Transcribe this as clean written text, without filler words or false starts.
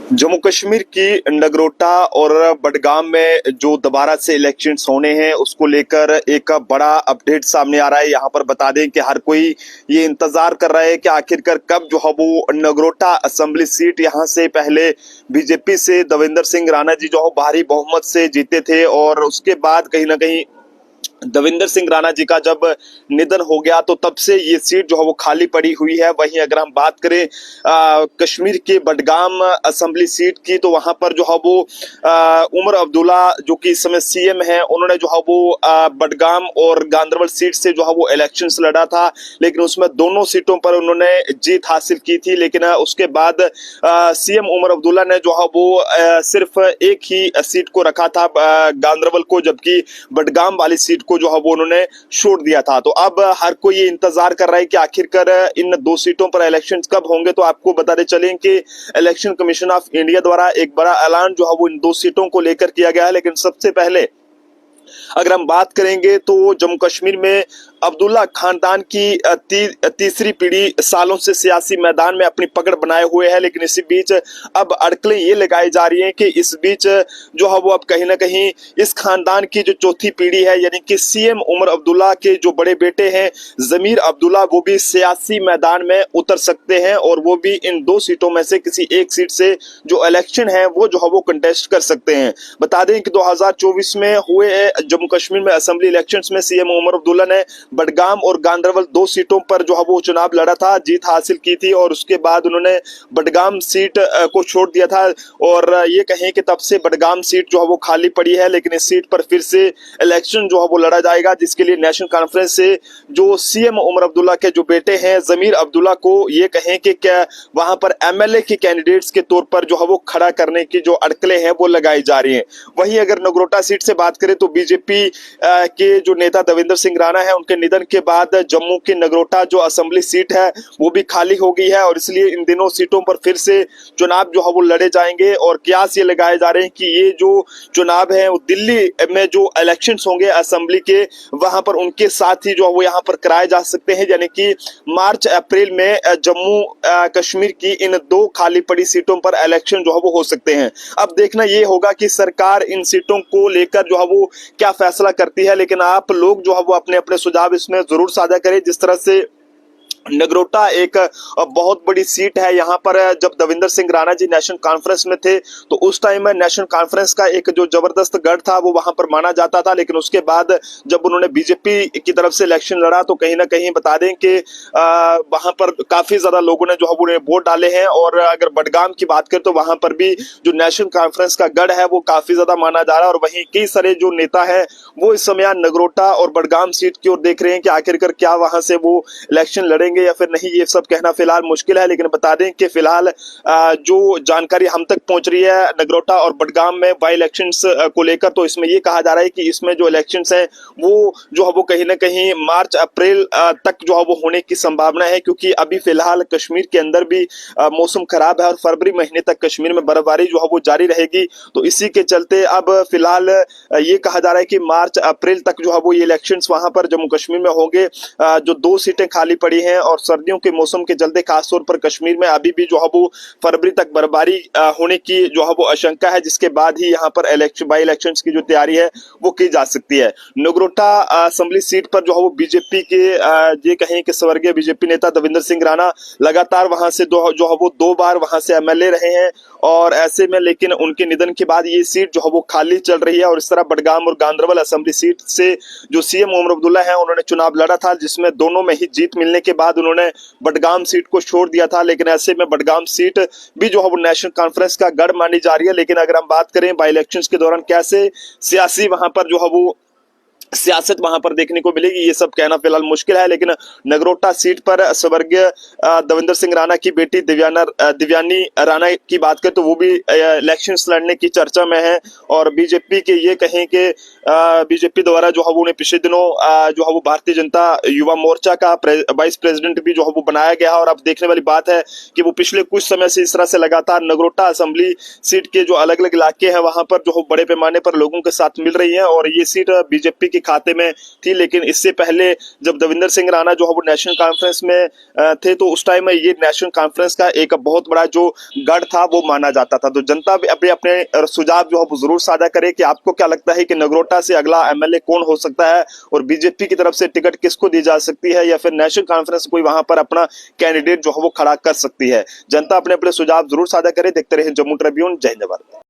जम्मू कश्मीर की नगरोटा और बडगाम में जो दोबारा से इलेक्शंस होने हैं उसको लेकर एक बड़ा अपडेट सामने आ रहा है। यहाँ पर बता दें कि हर कोई ये इंतजार कर रहा है कि आखिरकार कब जो है वो नगरोटा असेंबली सीट यहाँ से पहले बीजेपी से देवेंद्र सिंह राणा जी जो है भारी बहुमत से जीते थे और उसके बाद कहीं ना कहीं देवेंद्र सिंह राणा जी का जब निधन हो गया तो तब से ये सीट जो है वो खाली पड़ी हुई है। वहीं अगर हम बात करें कश्मीर के बडगाम असेंबली सीट की तो वहां पर जो है वो उमर अब्दुल्ला जो कि इस समय सीएम है, उन्होंने जो है वो बडगाम और गांदरबल सीट से जो है वो इलेक्शंस लड़ा था, लेकिन उसमें दोनों सीटों पर उन्होंने जीत हासिल की थी। लेकिन उसके बाद सीएम उमर अब्दुल्ला ने जो है वो सिर्फ एक ही सीट को रखा था गांदरबल को, जबकि बडगाम वाली सीट को जो है वो उन्होंने छोड़ दिया था। तो अब हर कोई ये इंतजार कर रहा है कि आखिरकार इन दो सीटों पर इलेक्शन कब होंगे। तो आपको बताते चलें कि इलेक्शन कमीशन ऑफ इंडिया द्वारा एक बड़ा ऐलान जो है वो इन दो सीटों को लेकर किया गया है। लेकिन सबसे पहले अगर हम बात करेंगे तो जम्मू कश्मीर में अब्दुल्ला खानदान की तीसरी पीढ़ी सालों से सियासी मैदान में अपनी पकड़ बनाए हुए है। लेकिन इसी बीच अब अड़कलें ये लगाई जा रही हैं कि इस बीच जो है वो अब कहीं ना कहीं इस खानदान की जो चौथी पीढ़ी है यानी कि सीएम उमर अब्दुल्ला के जो बड़े बेटे हैं जमीर अब्दुल्ला, वो भी सियासी मैदान में उतर सकते हैं और वो भी इन दो सीटों में से किसी एक सीट से जो इलेक्शन है वो जो है वो कंटेस्ट कर सकते हैं। बता दें कि 2024 में हुए जम्मू कश्मीर में असेंबली इलेक्शंस में सीएम उमर अब्दुल्ला ने बडगाम और गांदरबल दो सीटों पर जो है वो चुनाव लड़ा था, जीत हासिल की थी और उसके बाद उन्होंने बडगाम सीट को छोड़ दिया था। और ये कहें कि तब से बडगाम सीट जो है वो खाली पड़ी है, लेकिन इस सीट पर फिर से इलेक्शन जो है वो लड़ा जाएगा, जिसके लिए नेशनल कॉन्फ्रेंस से जो सीएम उमर अब्दुल्ला के जो बेटे हैं जमीर अब्दुल्ला को ये कहें कि क्या वहां पर एमएलए के कैंडिडेट्स के तौर पर जो है वो खड़ा करने की जो अड़कलें हैं वो लगाई जा रही हैं। वहीं अगर नगरोटा सीट से बात करें तो बीजेपी के जो नेता देवेंद्र सिंह राणा है उनके निधन के बाद जम्मू की नगरोटा जो असेंबली सीट है वो भी खाली हो गई है और इसलिए इन दिनों सीटों पर फिर से चुनाव जो है वो लड़े जाएंगे। और कयास ये लगाए जा रहे हैं कि ये जो चुनाव है वो दिल्ली में जो इलेक्शंस होंगे असेंबली के वहां पर उनके साथ ही जो है वो यहाँ पर कराए जा सकते हैं, यानी कि मार्च अप्रैल में जम्मू कश्मीर की इन दो खाली पड़ी सीटों पर इलेक्शन जो है वो हो सकते हैं। अब देखना ये होगा कि सरकार इन सीटों को लेकर जो है वो क्या फैसला करती है। लेकिन आप लोग जो है वो अपने अपने सुझाव इसमें जरूर साझा करें। जिस तरह से नगरोटा एक बहुत बड़ी सीट है, यहाँ पर जब देवेंद्र सिंह राणा जी नेशनल कॉन्फ्रेंस में थे तो उस टाइम में नेशनल कॉन्फ्रेंस का एक जो जबरदस्त गढ़ था वो वहां पर माना जाता था। लेकिन उसके बाद जब उन्होंने बीजेपी की तरफ से इलेक्शन लड़ा तो कहीं ना कहीं बता दें कि वहां पर काफी ज्यादा लोगों ने जो है उन्हें वोट डाले हैं। और अगर बडगाम की बात करें तो वहां पर भी जो नेशनल कॉन्फ्रेंस का गढ़ है वो काफी ज्यादा माना जा रहा है। और वहीं कई सारे जो नेता है वो इस समय नगरोटा और बडगाम सीट की ओर देख रहे हैं कि आखिरकार क्या वहां से वो इलेक्शन लड़ेंगे या फिर नहीं, ये सब कहना फिलहाल मुश्किल है। लेकिन बता दें कि फिलहाल जो जानकारी हम तक पहुंच रही है नगरोटा और बडगाम में बाई इलेक्शंस को लेकर, तो इसमें ये कहा जा रहा है कि इसमें जो इलेक्शंस हैं वो जो है वो कहीं ना कहीं मार्च अप्रैल तक जो है वो होने की संभावना है, क्योंकि अभी फिलहाल कश्मीर के अंदर भी मौसम खराब है और फरवरी महीने तक कश्मीर में बर्फबारी जो है वो जारी रहेगी। तो इसी के चलते अब फिलहाल ये कहा जा रहा है कि मार्च अप्रैल तक जो है वो ये इलेक्शंस वहां पर जम्मू कश्मीर में होंगे। जो दो सीटें खाली पड़ी हैं और सर्दियों के मौसम के चलते खासतौर पर कश्मीर में अभी भी जो है वो फरवरी तक बर्फबारी होने की जो है वो आशंका है, जिसके बाद ही यहाँ पर बाई इलेक्शंस की जो तैयारी है वो की जा सकती है। नगरोटा असेंबली सीट पर जो है वो बीजेपी के ये कहें कि स्वर्गीय बीजेपी नेता देवेंद्र सिंह राणा लगातार वहां से जो है वो दो बार वहां से एमएलए रहे हैं और ऐसे में लेकिन उनके निधन के बाद ये सीट जो है वो खाली चल रही है। और इस तरह बडगाम और गांदरबल असेंबली सीट से जो सीएम उमर अब्दुल्ला है उन्होंने चुनाव लड़ा था, जिसमें दोनों में ही जीत मिलने के बाद उन्होंने बडगाम सीट को छोड़ दिया था। लेकिन ऐसे में बडगाम सीट भी जो है वो नेशनल कॉन्फ्रेंस का गढ़ मानी जा रही है। लेकिन अगर हम बात करें बाई इलेक्शंस के दौरान कैसे सियासी वहां पर जो है वो सियासत वहां पर देखने को मिलेगी ये सब कहना फिलहाल मुश्किल है। लेकिन नगरोटा सीट पर स्वर्गीय देवेंद्र सिंह राणा की बेटी दिव्यानी राणा की बात करें तो वो भी इलेक्शंस लड़ने की चर्चा में है। और बीजेपी के ये कहें कि बीजेपी द्वारा जो है वो उन्हें पिछले दिनों जो है वो भारतीय जनता युवा मोर्चा का वाइस प्रेसिडेंट भी जो है वो बनाया गया। और अब देखने वाली बात है कि वो पिछले कुछ समय से इस तरह से लगातार नगरोटा असेंबली सीट के जो अलग अलग इलाके हैं वहां पर जो बड़े पैमाने पर लोगों के साथ मिल रही है और ये सीट बीजेपी के खाते में थी। लेकिन इससे पहले जब दविंदर सिंह राणा जो है वो नेशनल कॉन्फ्रेंस में थे, तो उस टाइम में ये नेशनल कॉन्फ्रेंस का एक बहुत बड़ा जो गढ़ था वो माना जाता था। तो जनता भी अपने अपने सुझाव जो है वो जरूर साझा करे कि आपको क्या लगता है कि नगरोटा से अगला एमएलए कौन हो सकता है और बीजेपी की तरफ से टिकट किसको दी जा सकती है, या फिर नेशनल कॉन्फ्रेंस कोई वहां पर अपना कैंडिडेट जो है वो खड़ा कर सकती है। जनता अपने अपने सुझाव जरूर साझा करे। देखते रहे जम्मू ट्रिब्यून। जय हिंद।